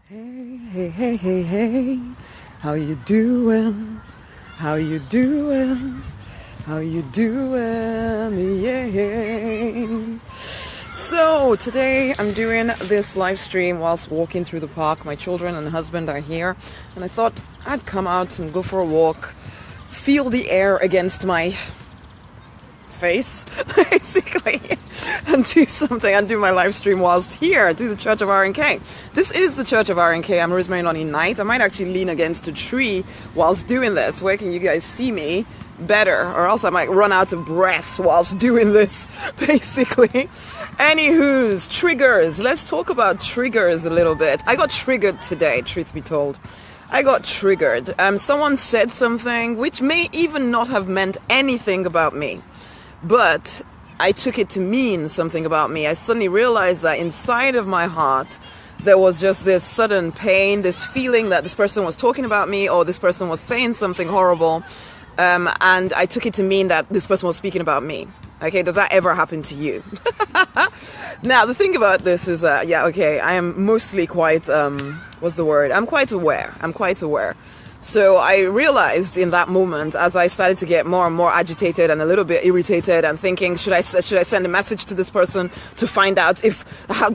Hey, hey, hey, hey, hey, how you doing? How you doing? How you doing? Yeah. So today I'm doing this live stream whilst walking through the park. My children and husband are here, and I thought I'd come out and go for a walk, feel the air against my face, basically, and do something and do my live stream whilst here, do the Church of RNK. This is the Church of RNK. I'm Rosemary, Nonny Knight. I might actually lean against a tree whilst doing this. Where can you guys see me better? Or else I might run out of breath whilst doing this, basically. Anywho's, triggers. Let's talk about triggers a little bit. I got triggered today, truth be told. I got triggered. Someone said something which may even not have meant anything about me. But I took it to mean something about me. I suddenly realized that inside of my heart, there was just this sudden pain, this feeling that this person was talking about me or this person was saying something horrible. And I took it to mean that this person was speaking about me. Okay, does that ever happen to you? Now, the thing about this is, I am mostly quite, what's the word? I'm quite aware. So I realized in that moment, as I started to get more and more agitated and a little bit irritated and thinking, should I send a message to this person to find out how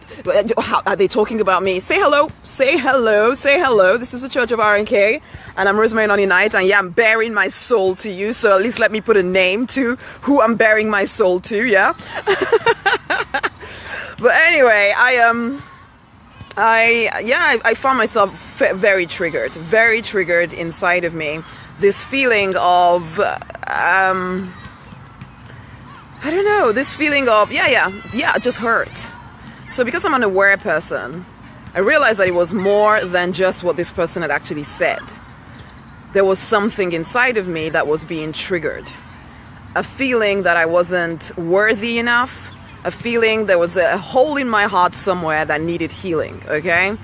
are they talking about me? Say hello. This is the Church of RNK, and I'm Rosemary Nonny Knight, and yeah, I'm bearing my soul to you. So at least let me put a name to who I'm bearing my soul to, yeah? But anyway, I found myself very triggered inside of me. This feeling of, just hurt. So because I'm an aware person, I realized that it was more than just what this person had actually said. There was something inside of me that was being triggered. A feeling that I wasn't worthy enough. A feeling there was a hole in my heart somewhere that needed healing, okay?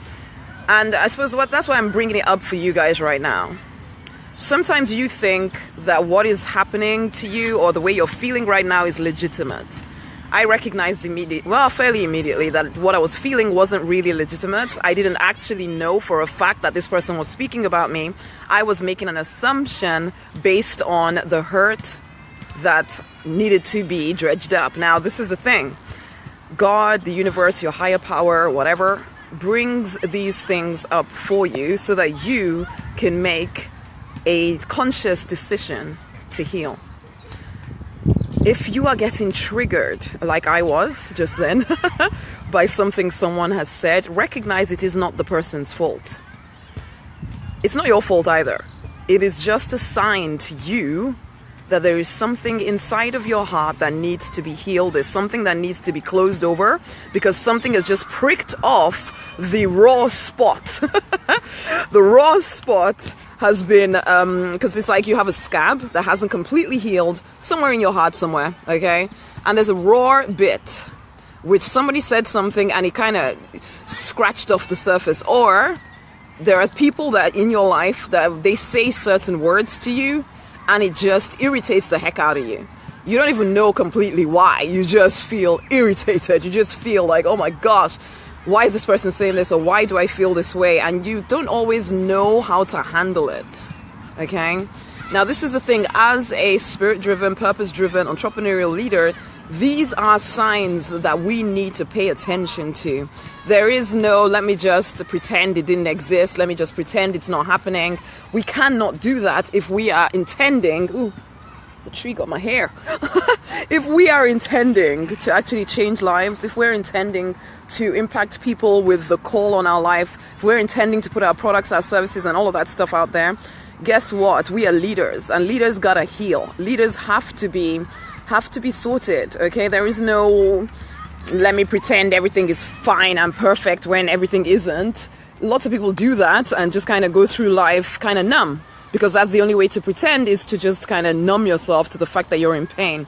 And I suppose that's why I'm bringing it up for you guys right now. Sometimes you think that what is happening to you or the way you're feeling right now is legitimate. I recognized fairly immediately that what I was feeling wasn't really legitimate. I didn't actually know for a fact that this person was speaking about me. I was making an assumption based on the hurt that needed to be dredged up. Now, this is the thing. God, the universe, your higher power, whatever, brings these things up for you so that you can make a conscious decision to heal. If you are getting triggered, like I was just then, by something someone has said, recognize it is not the person's fault. It's not your fault either. It is just a sign to you that there is something inside of your heart that needs to be healed. There's something that needs to be closed over because something has just pricked off the raw spot. The raw spot has been, because it's like you have a scab that hasn't completely healed somewhere in your heart somewhere, okay? And there's a raw bit which somebody said something and it kind of scratched off the surface. Or there are people that in your life that they say certain words to you and it just irritates the heck out of you. You don't even know completely why. You just feel irritated. You just feel like, oh my gosh, why is this person saying this? Or why do I feel this way? And you don't always know how to handle it. Okay? Now, this is the thing. As a spirit-driven, purpose-driven, entrepreneurial leader, these are signs that we need to pay attention to. There is no, let me just pretend it didn't exist. Let me just pretend it's not happening. We cannot do that if we are intending, ooh, the tree got my hair. If we are intending to actually change lives, if we're intending to impact people with the call on our life, if we're intending to put our products, our services and all of that stuff out there, guess what? We are leaders, and leaders gotta heal. Leaders have to be sorted, okay? There is no, let me pretend everything is fine and perfect when everything isn't. Lots of people do that and just kind of go through life kind of numb, because that's the only way to pretend, is to just kind of numb yourself to the fact that you're in pain.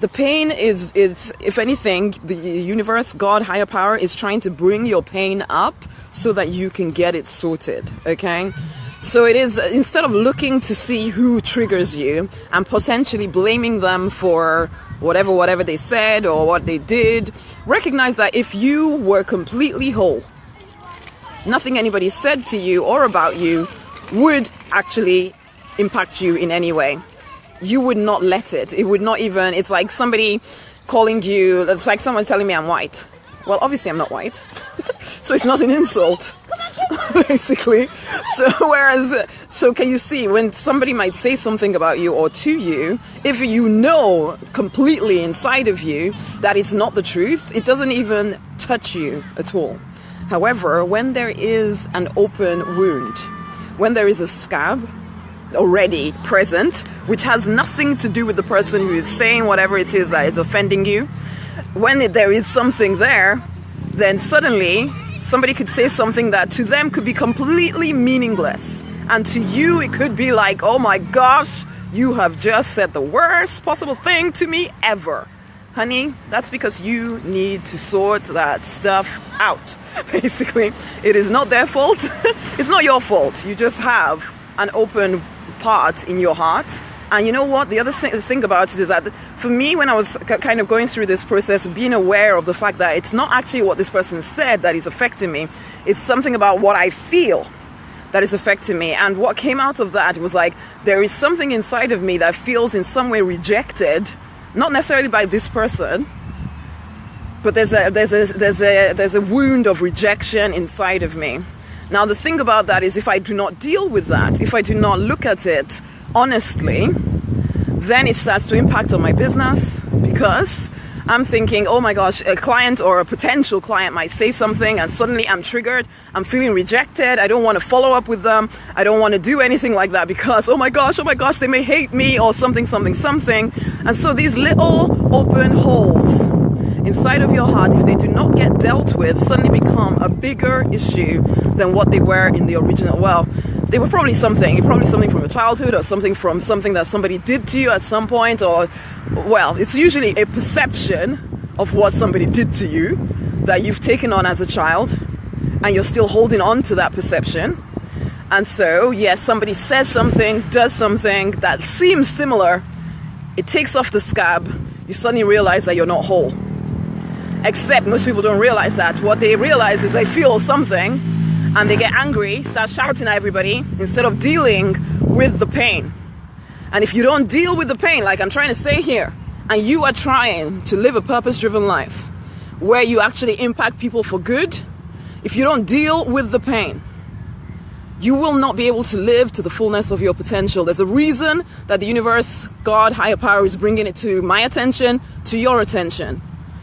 The pain is, if anything, the universe, God, higher power is trying to bring your pain up so that you can get it sorted, okay? So it is, instead of looking to see who triggers you and potentially blaming them for whatever they said or what they did, recognize that if you were completely whole, nothing anybody said to you or about you would actually impact you in any way. You would not let it. It would not even, it's like somebody calling you, it's like someone telling me I'm white. Well, obviously I'm not white. So it's not an insult, basically. So can you see, when somebody might say something about you or to you, if you know completely inside of you that it's not the truth, it doesn't even touch you at all. However, when there is an open wound, when there is a scab already present, which has nothing to do with the person who is saying whatever it is that is offending you, when there is something there, then suddenly somebody could say something that to them could be completely meaningless. And to you, it could be like, oh my gosh, you have just said the worst possible thing to me ever. Honey, that's because you need to sort that stuff out. Basically, it is not their fault. It's not your fault. You just have an open part in your heart. And you know what? The other thing about it is that for me, when I was kind of going through this process of being aware of the fact that it's not actually what this person said that is affecting me, it's something about what I feel that is affecting me. And what came out of that was like, there is something inside of me that feels in some way rejected, not necessarily by this person, but there's a wound of rejection inside of me. Now, the thing about that is, if I do not deal with that, if I do not look at it honestly, then it starts to impact on my business, because I'm thinking, oh my gosh, a client or a potential client might say something and suddenly I'm triggered, I'm feeling rejected, I don't want to follow up with them, I don't want to do anything like that because, oh my gosh, they may hate me or something. And so these little open holes inside of your heart, if they do not get dealt with, suddenly become a bigger issue than what they were in the original. Well, they were probably something from your childhood, or something from something that somebody did to you at some point, or, well, it's usually a perception of what somebody did to you that you've taken on as a child, and you're still holding on to that perception. And so, yes, somebody says something, does something that seems similar, it takes off the scab, you suddenly realize that you're not whole. Except most people don't realize that. What they realize is they feel something and they get angry, start shouting at everybody instead of dealing with the pain. And if you don't deal with the pain, like I'm trying to say here, and you are trying to live a purpose-driven life where you actually impact people for good, if you don't deal with the pain, you will not be able to live to the fullness of your potential. There's a reason that the universe, God, higher power is bringing it to my attention, to your attention.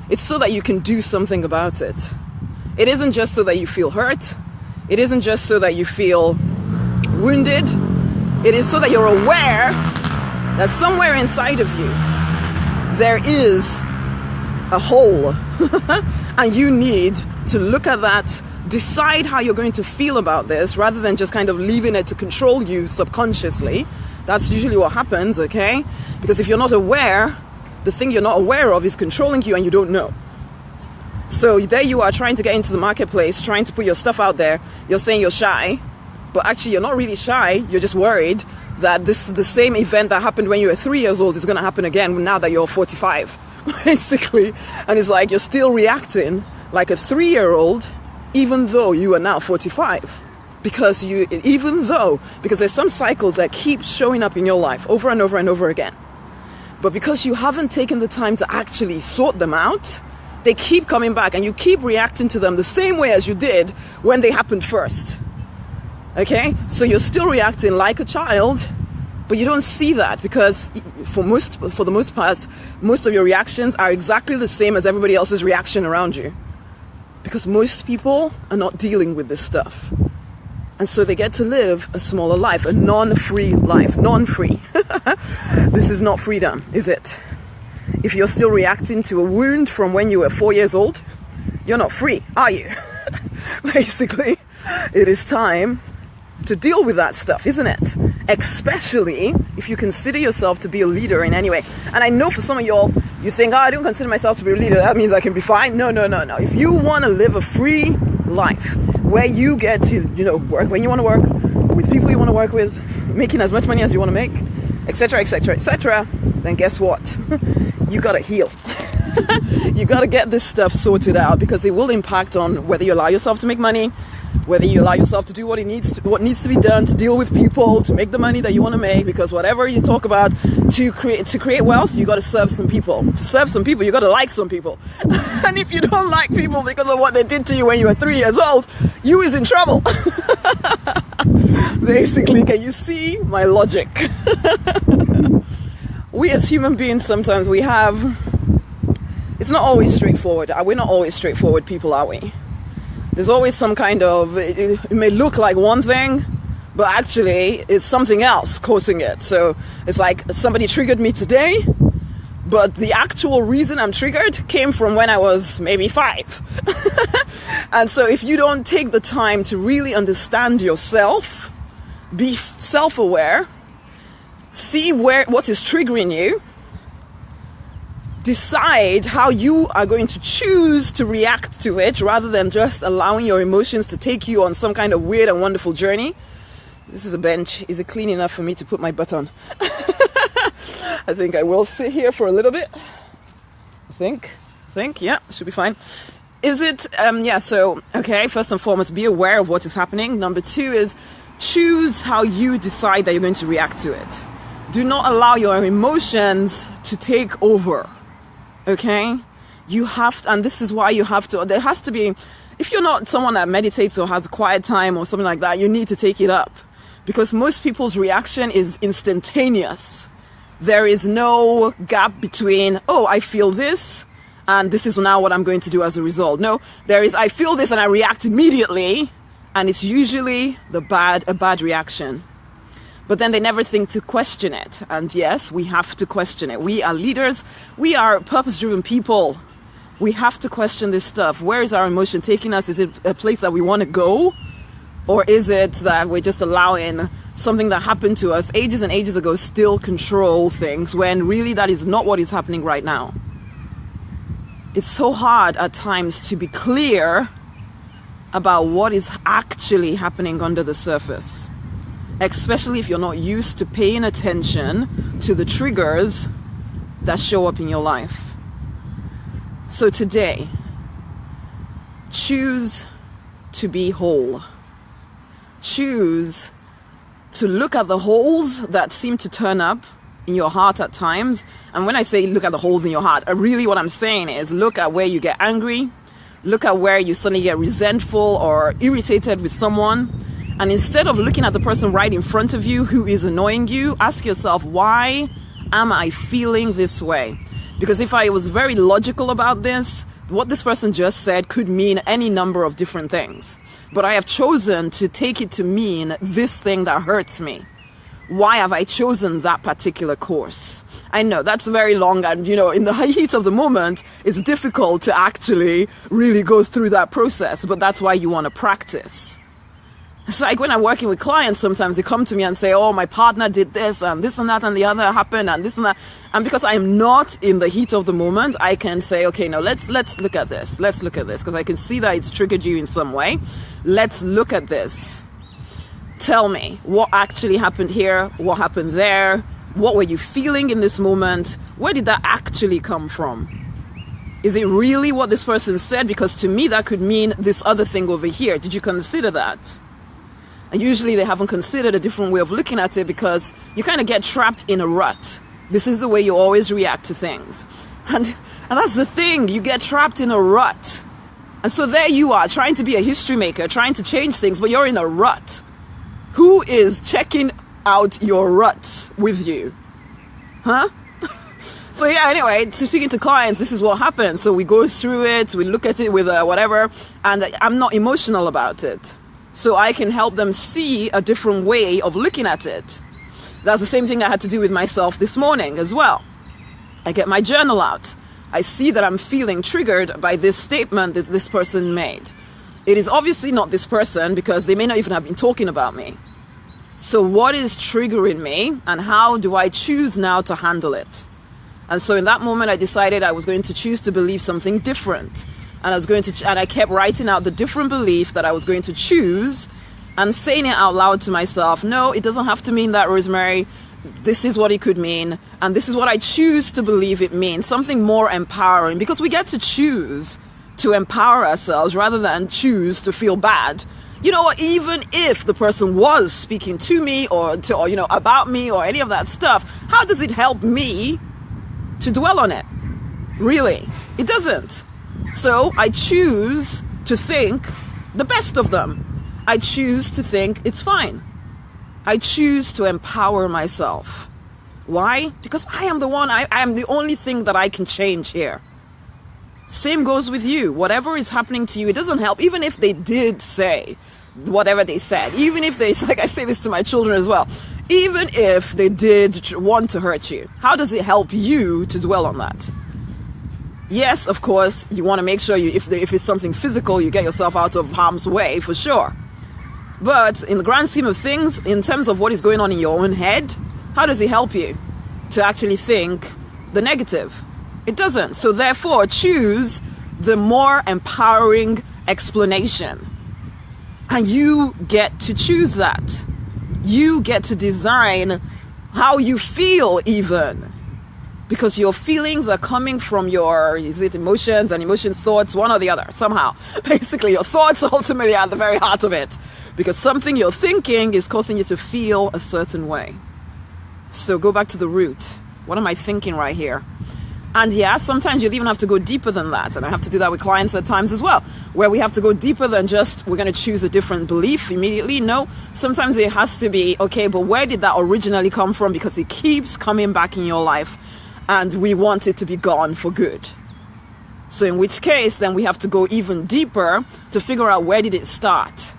It's so that you can do something about it. It isn't just so that you feel hurt. It isn't just so that you feel wounded. It is so that you're aware that somewhere inside of you, there is a hole. And you need to look at that, decide how you're going to feel about this, rather than just kind of leaving it to control you subconsciously. That's usually what happens, okay? Because if you're not aware, the thing you're not aware of is controlling you and you don't know. So there you are, trying to get into the marketplace, trying to put your stuff out there. You're saying you're shy, but actually you're not really shy. You're just worried that the same event that happened when you were 3 years old is going to happen again now that you're 45, basically. And it's like you're still reacting like a 3-year-old, even though you are now 45. Because there's some cycles that keep showing up in your life over and over and over again. But because you haven't taken the time to actually sort them out, they keep coming back and you keep reacting to them the same way as you did when they happened first. Okay? So you're still reacting like a child, but you don't see that because for the most part, most of your reactions are exactly the same as everybody else's reaction around you. Because most people are not dealing with this stuff. And so they get to live a smaller life, a non-free life, non-free. This is not freedom, is it? If you're still reacting to a wound from when you were 4 years old, you're not free, are you? Basically, it is time to deal with that stuff, isn't it? Especially if you consider yourself to be a leader in any way. And I know for some of y'all, you think, I don't consider myself to be a leader, that means I can be fine. No. If you want to live a free life where you get to, work when you want to work, with people you want to work with, making as much money as you want to make, etc., then guess what? You gotta heal. You got to get this stuff sorted out, because it will impact on whether you allow yourself to make money, whether you allow yourself to do what needs to be done to deal with people, to make the money that you want to make. Because whatever you talk about to create wealth, you got to serve some people. To serve some people, you got to like some people. And if you don't like people because of what they did to you when you were 3 years old, you is in trouble. Basically, can you see my logic? We as human beings, sometimes it's not always straightforward. We're not always straightforward people, are we? There's always some kind of, it may look like one thing, but actually it's something else causing it. So it's like somebody triggered me today, but the actual reason I'm triggered came from when I was maybe 5. And so if you don't take the time to really understand yourself, be self-aware, see what is triggering you, decide how you are going to choose to react to it, rather than just allowing your emotions to take you on some kind of weird and wonderful journey. This is a bench. Is it clean enough for me to put my butt on? I think I will sit here for a little bit. I think, yeah, should be fine. Is it, so, okay, first and foremost, be aware of what is happening. Number 2 is choose how you decide that you're going to react to it. Do not allow your emotions to take over. Okay? You have to, and this is why you have to, there has to be, if you're not someone that meditates or has a quiet time or something like that, you need to take it up. Because most people's reaction is instantaneous. There is no gap between, oh, I feel this, and this is now what I'm going to do as a result. No, there is, I feel this and I react immediately, and it's usually a bad reaction. But then they never think to question it. And yes, we have to question it. We are leaders. We are purpose-driven people. We have to question this stuff. Where is our emotion taking us? Is it a place that we want to go? Or is it that we're just allowing something that happened to us ages and ages ago still control things, when really that is not what is happening right now? It's so hard at times to be clear about what is actually happening under the surface, especially if you're not used to paying attention to the triggers that show up in your life. So today, choose to be whole. Choose to look at the holes that seem to turn up in your heart at times. And when I say look at the holes in your heart, really what I'm saying is look at where you get angry, look at where you suddenly get resentful or irritated with someone. And instead of looking at the person right in front of you who is annoying you, ask yourself, why am I feeling this way? Because if I was very logical about this, what this person just said could mean any number of different things. But I have chosen to take it to mean this thing that hurts me. Why have I chosen that particular course? I know that's very long, and in the heat of the moment, it's difficult to actually really go through that process, but that's why you want to practice. It's like when I'm working with clients, sometimes they come to me and say, oh, my partner did this and that and the other happened and this and that. And because I'm not in the heat of the moment, I can say, okay, no, let's look at this. Let's look at this, because I can see that it's triggered you in some way. Let's look at this. Tell me what actually happened here, what happened there, what were you feeling in this moment? Where did that actually come from? Is it really what this person said? Because to me, that could mean this other thing over here. Did you consider that? And usually they haven't considered a different way of looking at it, because you kind of get trapped in a rut. This is the way you always react to things. And that's the thing, you get trapped in a rut. And so there you are, trying to be a history maker, trying to change things, but you're in a rut. Who is checking out your ruts with you? Huh? So yeah, anyway, to speaking to clients, this is what happens. So we go through it, we look at it with whatever, and I'm not emotional about it. So I can help them see a different way of looking at it. That's the same thing I had to do with myself this morning as well. I get my journal out. I see that I'm feeling triggered by this statement that this person made. It is obviously not this person, because they may not even have been talking about me. So what is triggering me, and how do I choose now to handle it? And so in that moment, I decided I was going to choose to believe something different. And I kept writing out the different belief that I was going to choose, and saying it out loud to myself. No, it doesn't have to mean that, Rosemary. this is what it could mean, and this is what I choose to believe it means, something more empowering, because we get to choose to empower ourselves rather than choose to feel bad. You know what, even if the person was speaking to me or about me or any of that stuff, how does it help me to dwell on it? Really, it doesn't. So I choose to think the best of them. I choose to think it's fine. I choose to empower myself. Why? Because I am the one, I am the only thing that I can change here. Same goes with you. Whatever is happening to you, it doesn't help. Even if they did say whatever they said, even if they, like I say this to my children as well, even if they did want to hurt you, how does it help you to dwell on that? Yes, of course, you want to make sure if it's something physical, you get yourself out of harm's way for sure. But in the grand scheme of things, in terms of what is going on in your own head, how does it help you to actually think the negative? It doesn't. So therefore, choose the more empowering explanation. And you get to choose that. You get to design how you feel even. Because your feelings are coming from your, is it emotions and emotions, thoughts, one or the other, somehow. Basically, your thoughts ultimately are at the very heart of it. Because something you're thinking is causing you to feel a certain way. So go back to the root. What am I thinking right here? And yeah, sometimes you'll even have to go deeper than that. And I have to do that with clients at times as well, where we have to go deeper than just, we're going to choose a different belief immediately. No, sometimes it has to be, okay, but where did that originally come from? Because it keeps coming back in your life and we want it to be gone for good. So in which case, then we have to go even deeper to figure out where did it start.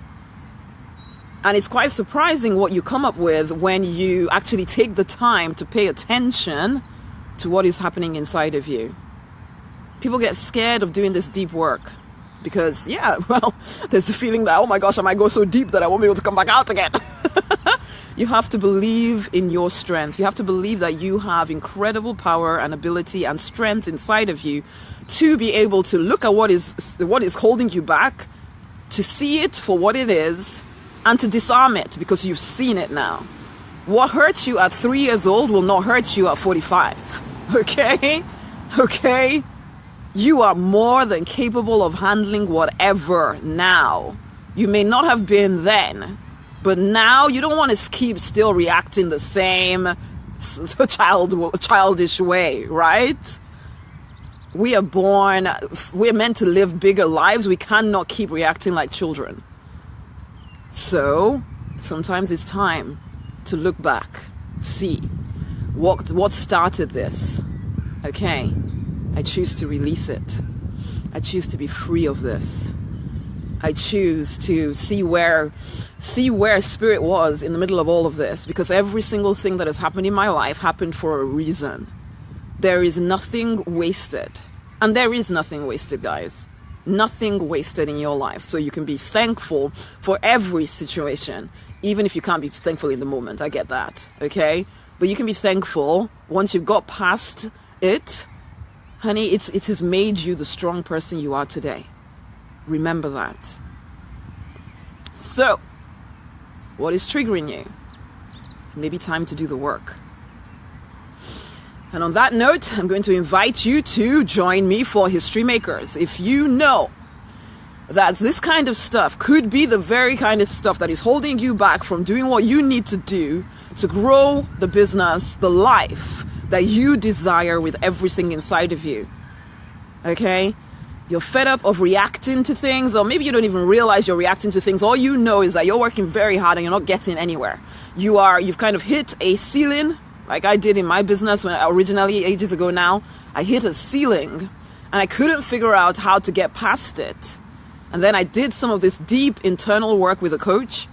And it's quite surprising what you come up with when you actually take the time to pay attention to what is happening inside of you. People get scared of doing this deep work because, yeah, well, there's the feeling that, oh my gosh, I might go so deep that I won't be able to come back out again. You have to believe in your strength. You have to believe that you have incredible power and ability and strength inside of you to be able to look at what is holding you back, to see it for what it is, and to disarm it because you've seen it now. What hurts you at 3 years old will not hurt you at 45. Okay? Okay? You are more than capable of handling whatever now. You may not have been then, but now you don't want to keep still reacting the same childish way, right? We are born, we're meant to live bigger lives. We cannot keep reacting like children. So sometimes it's time to look back, see what started this. Okay, I choose to release it. I choose to be free of this. I choose to see where spirit was in the middle of all of this, because every single thing that has happened in my life happened for a reason. There is nothing wasted. And there is nothing wasted, guys. Nothing wasted in your life. So you can be thankful for every situation, even if you can't be thankful in the moment. I get that, okay? But you can be thankful once you've got past it. Honey, it has made you the strong person you are today. Remember that. So, what is triggering you? Maybe time to do the work. And on that note, I'm going to invite you to join me for History Makers. If you know that this kind of stuff could be the very kind of stuff that is holding you back from doing what you need to do to grow the business, the life that you desire with everything inside of you. Okay? You're fed up of reacting to things, or maybe you don't even realize you're reacting to things. All you know is that you're working very hard and you're not getting anywhere. You've kind of hit a ceiling, like I did in my business when originally ages ago now. I hit a ceiling and I couldn't figure out how to get past it. And then I did some of this deep internal work with a coach.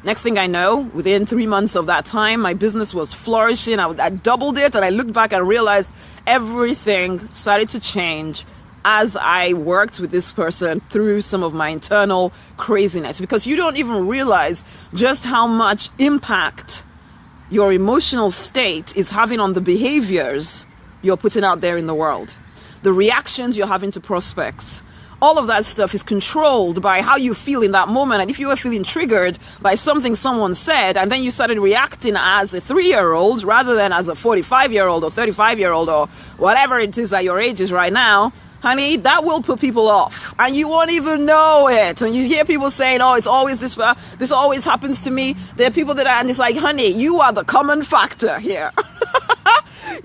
Next thing I know, within 3 months of that time, my business was flourishing. I doubled it, and I looked back and realized everything started to change as I worked with this person through some of my internal craziness. Because you don't even realize just how much impact your emotional state is having on the behaviors you're putting out there in the world. The reactions you're having to prospects, All of that stuff is controlled by how you feel in that moment. And if you were feeling triggered by something someone said, and then you started reacting as a 3-year-old rather than as a 45-year-old or 35-year-old or whatever it is that your age is right now, honey, that will put people off and you won't even know it. And you hear people saying, oh, it's always this always happens to me. There are people that are, and it's like, honey, you are the common factor here.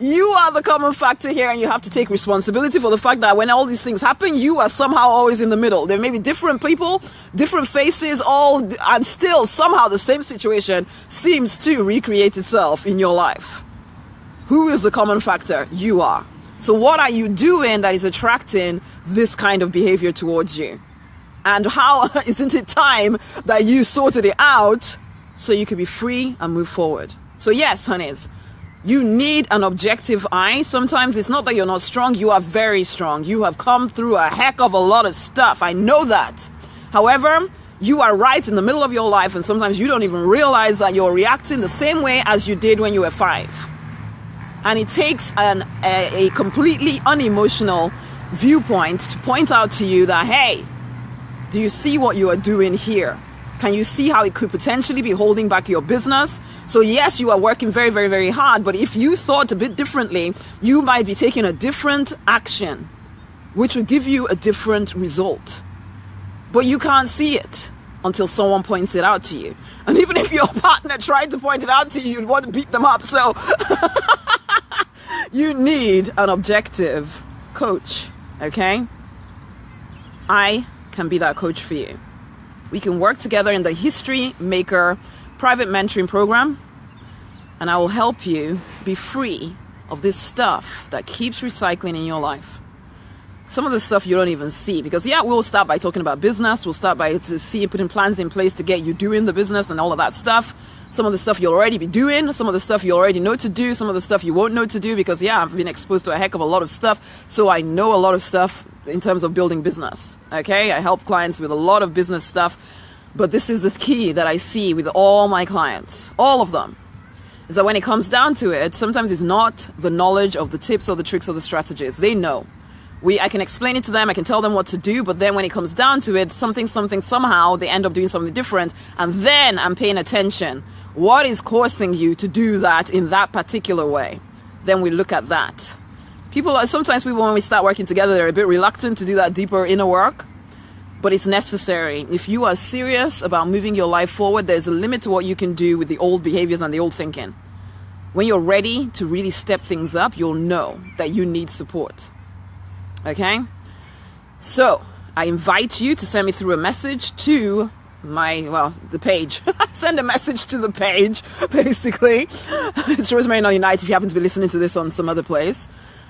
You are the common factor here, and you have to take responsibility for the fact that when all these things happen, you are somehow always in the middle. There may be different people, different faces, and still somehow the same situation seems to recreate itself in your life. Who is the common factor? You are. So what are you doing that is attracting this kind of behavior towards you? And how isn't it time that you sorted it out so you can be free and move forward? So yes, honeys, you need an objective eye. Sometimes it's not that you're not strong. You are very strong. You have come through a heck of a lot of stuff. I know that. However, you are right in the middle of your life, and sometimes you don't even realize that you're reacting the same way as you did when you were 5. And it takes a completely unemotional viewpoint to point out to you that, hey, do you see what you are doing here? Can you see how it could potentially be holding back your business? So yes, you are working very, very, very hard, but if you thought a bit differently, you might be taking a different action, which would give you a different result. But you can't see it until someone points it out to you. And even if your partner tried to point it out to you, you'd want to beat them up. So you need an objective coach, okay? I can be that coach for you. We can work together in the History Maker private mentoring program, and I will help you be free of this stuff that keeps recycling in your life. Some of the stuff you don't even see, because yeah, we'll start by talking about business. We'll start by putting plans in place to get you doing the business and all of that stuff. Some of the stuff you'll already be doing, some of the stuff you already know to do, some of the stuff you won't know to do, because yeah, I've been exposed to a heck of a lot of stuff. So I know a lot of stuff in terms of building business. Okay. I help clients with a lot of business stuff, but this is the key that I see with all my clients, all of them, is that when it comes down to it, sometimes it's not the knowledge of the tips or the tricks or the strategies. They know. I can explain it to them, I can tell them what to do, but then when it comes down to it, somehow they end up doing something different. And then I'm paying attention. What is causing you to do that in that particular way? Then we look at that. Sometimes people, when we start working together, they're a bit reluctant to do that deeper inner work, but it's necessary. If you are serious about moving your life forward, there's a limit to what you can do with the old behaviors and the old thinking. When you're ready to really step things up, you'll know that you need support. Okay? So I invite you to send me through a message to the page. Send a message to the page, basically. It's Rosemary Nonny Night if you happen to be listening to this on some other place.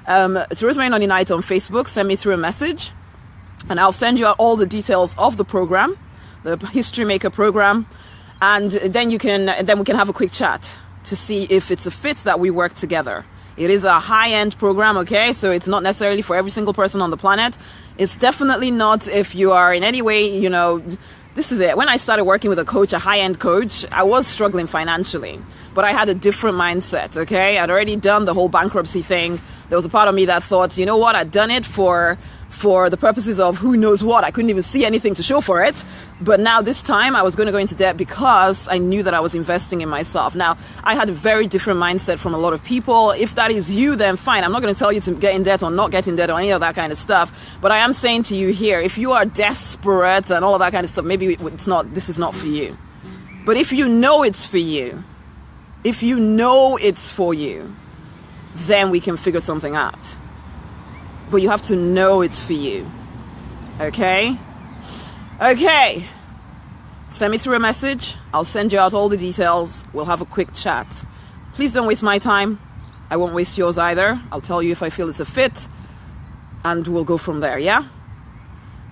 It's Rosemary Nonny Night on Facebook. Send me through a message and I'll send you out all the details of the program, the History Maker program, and then we can have a quick chat to see if it's a fit that we work together. It is a high-end program, okay? So it's not necessarily for every single person on the planet. It's definitely not if you are in any way, this is it. When I started working with a coach, a high-end coach, I was struggling financially, but I had a different mindset, okay? I'd already done the whole bankruptcy thing. There was a part of me that thought, you know what? I'd done it for the purposes of who knows what. I couldn't even see anything to show for it. But now this time I was going to go into debt because I knew that I was investing in myself. Now, I had a very different mindset from a lot of people. If that is you, then fine. I'm not going to tell you to get in debt or not get in debt or any of that kind of stuff. But I am saying to you here, if you are desperate and all of that kind of stuff, maybe this is not for you. But if you know it's for you, then we can figure something out. But you have to know it's for you. Okay? Okay. Send me through a message. I'll send you out all the details. We'll have a quick chat. Please don't waste my time. I won't waste yours either. I'll tell you if I feel it's a fit. And we'll go from there, yeah?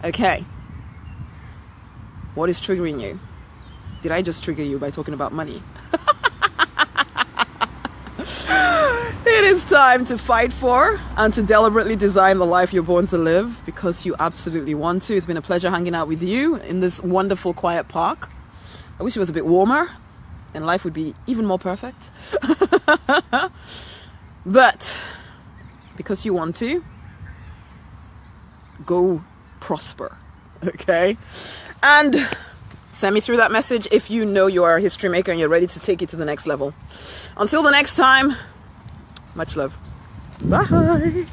Okay. What is triggering you? Did I just trigger you by talking about money? It is time to fight for and to deliberately design the life you're born to live because you absolutely want to. It's been a pleasure hanging out with you in this wonderful quiet park. I wish it was a bit warmer and life would be even more perfect. But because you want to, go prosper. Okay? And send me through that message if you know you are a history maker and you're ready to take it to the next level. Until the next time, much love. Bye.